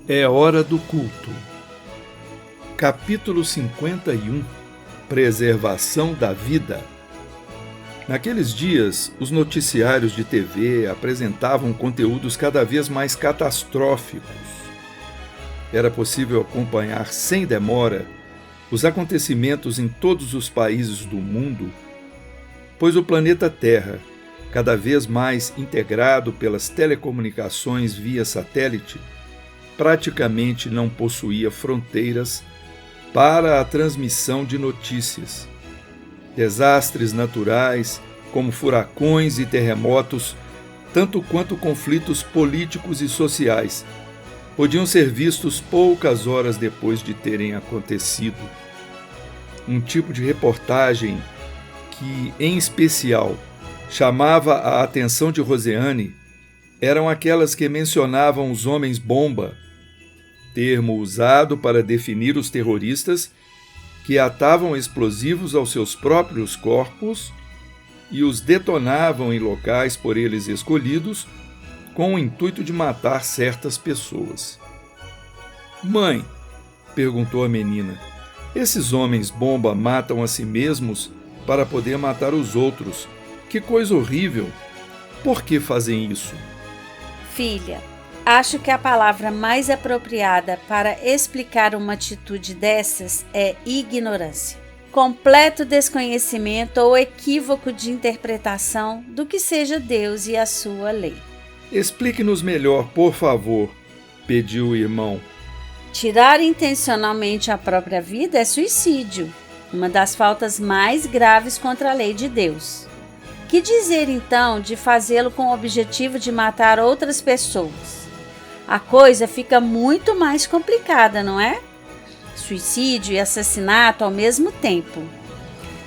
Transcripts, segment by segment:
É hora do culto. Capítulo 51. Preservação da vida. Naqueles dias, os noticiários de TV apresentavam conteúdos cada vez mais catastróficos. Era possível acompanhar sem demora os acontecimentos em todos os países do mundo, pois o planeta Terra, cada vez mais integrado pelas telecomunicações via satélite, praticamente não possuía fronteiras para a transmissão de notícias. Desastres naturais, como furacões e terremotos, tanto quanto conflitos políticos e sociais, podiam ser vistos poucas horas depois de terem acontecido. Um tipo de reportagem que, em especial, chamava a atenção de Rosiane eram aquelas que mencionavam os homens-bomba, termo usado para definir os terroristas que atavam explosivos aos seus próprios corpos e os detonavam em locais por eles escolhidos com o intuito de matar certas pessoas. "Mãe", perguntou a menina, "esses homens-bomba matam a si mesmos para poder matar os outros. Que coisa horrível! Por que fazem isso?" Filha, acho que a palavra mais apropriada para explicar uma atitude dessas é ignorância. Completo desconhecimento ou equívoco de interpretação do que seja Deus e a sua lei. "Explique-nos melhor, por favor", pediu o irmão. Tirar intencionalmente a própria vida é suicídio, uma das faltas mais graves contra a lei de Deus. Que dizer então de fazê-lo com o objetivo de matar outras pessoas? A coisa fica muito mais complicada, não é? Suicídio e assassinato ao mesmo tempo.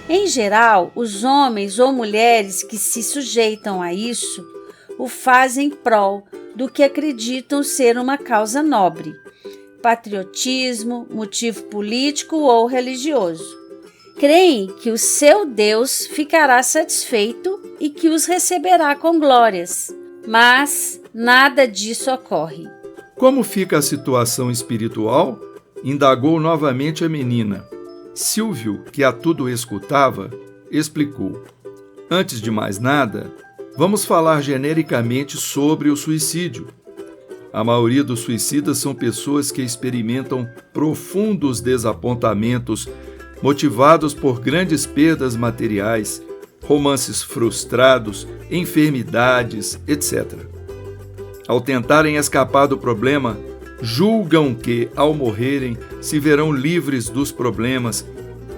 Em geral, os homens ou mulheres que se sujeitam a isso o fazem em prol do que acreditam ser uma causa nobre, patriotismo, motivo político ou religioso. Creem que o seu Deus ficará satisfeito e que os receberá com glórias, mas nada disso ocorre. "Como fica a situação espiritual?", indagou novamente a menina. Silvio, que a tudo escutava, explicou. "Antes de mais nada, vamos falar genericamente sobre o suicídio. A maioria dos suicidas são pessoas que experimentam profundos desapontamentos motivados por grandes perdas materiais, romances frustrados, enfermidades, etc. Ao tentarem escapar do problema, julgam que, ao morrerem, se verão livres dos problemas,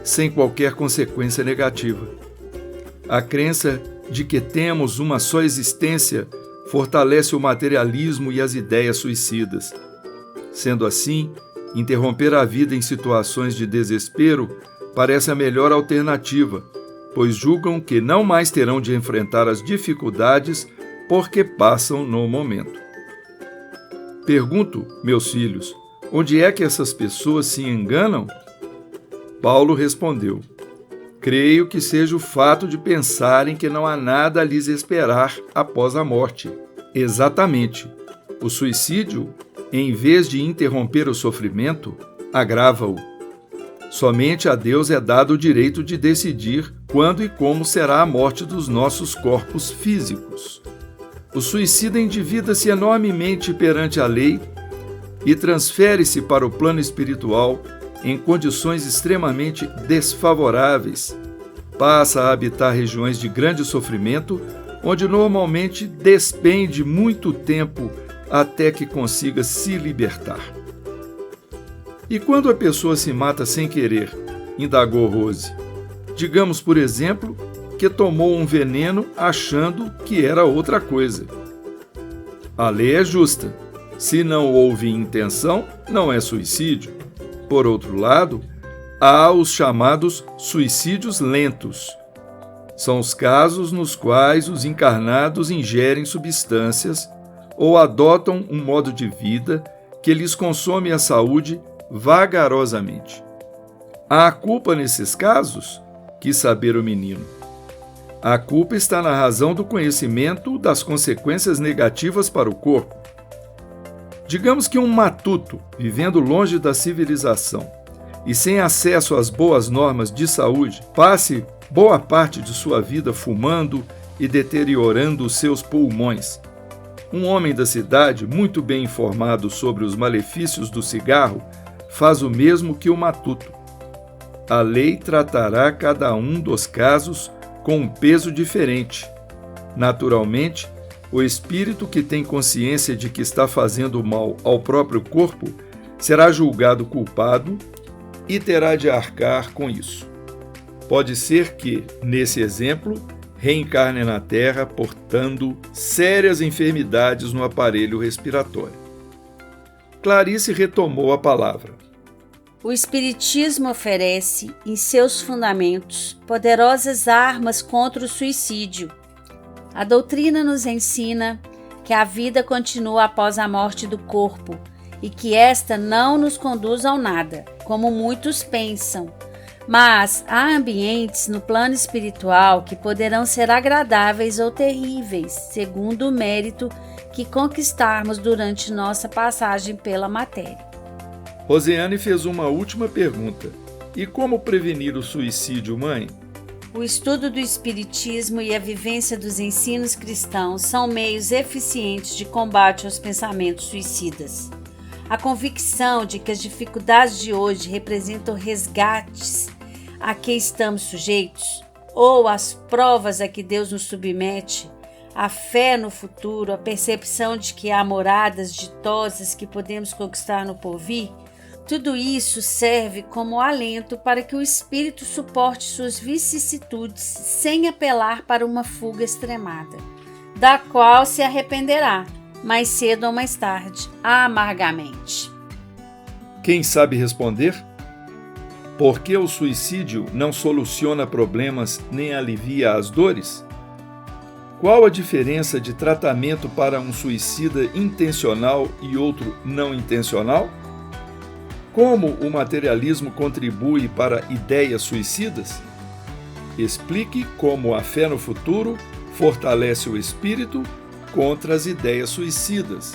sem qualquer consequência negativa. A crença de que temos uma só existência fortalece o materialismo e as ideias suicidas. Sendo assim, interromper a vida em situações de desespero parece a melhor alternativa, pois julgam que não mais terão de enfrentar as dificuldades porque passam no momento. Pergunto, meus filhos, onde é que essas pessoas se enganam?" Paulo respondeu: "Creio que seja o fato de pensarem que não há nada a lhes esperar após a morte. Exatamente. O suicídio, em vez de interromper o sofrimento, agrava-o. Somente a Deus é dado o direito de decidir quando e como será a morte dos nossos corpos físicos. O suicida endivida-se enormemente perante a lei e transfere-se para o plano espiritual em condições extremamente desfavoráveis. Passa a habitar regiões de grande sofrimento, onde normalmente despende muito tempo até que consiga se libertar." "E quando a pessoa se mata sem querer?", indagou Rose. "Digamos, por exemplo, que tomou um veneno achando que era outra coisa." "A lei é justa. Se não houve intenção, não é suicídio. Por outro lado, há os chamados suicídios lentos. São os casos nos quais os encarnados ingerem substâncias ou adotam um modo de vida que lhes consome a saúde vagarosamente. Há culpa nesses casos?", quis saber o menino. A culpa está na razão do conhecimento das consequências negativas para o corpo. Digamos que um matuto, vivendo longe da civilização e sem acesso às boas normas de saúde, passe boa parte de sua vida fumando e deteriorando os seus pulmões. Um homem da cidade, muito bem informado sobre os malefícios do cigarro, faz o mesmo que o matuto. A lei tratará cada um dos casos com um peso diferente. Naturalmente, o espírito que tem consciência de que está fazendo mal ao próprio corpo será julgado culpado e terá de arcar com isso. Pode ser que, nesse exemplo, reencarne na Terra portando sérias enfermidades no aparelho respiratório. Clarice retomou a palavra. O Espiritismo oferece, em seus fundamentos, poderosas armas contra o suicídio. A doutrina nos ensina que a vida continua após a morte do corpo e que esta não nos conduz ao nada, como muitos pensam. Mas há ambientes no plano espiritual que poderão ser agradáveis ou terríveis, segundo o mérito que conquistarmos durante nossa passagem pela matéria. Rosiane fez uma última pergunta. E como prevenir o suicídio, mãe? O estudo do Espiritismo e a vivência dos ensinos cristãos são meios eficientes de combate aos pensamentos suicidas. A convicção de que as dificuldades de hoje representam resgates a que estamos sujeitos, ou as provas a que Deus nos submete, a fé no futuro, a percepção de que há moradas ditosas que podemos conquistar no porvir, tudo isso serve como alento para que o espírito suporte suas vicissitudes sem apelar para uma fuga extremada, da qual se arrependerá, mais cedo ou mais tarde, amargamente. Quem sabe responder? Por que o suicídio não soluciona problemas nem alivia as dores? Qual a diferença de tratamento para um suicida intencional e outro não intencional? Como o materialismo contribui para ideias suicidas? Explique como a fé no futuro fortalece o espírito contra as ideias suicidas.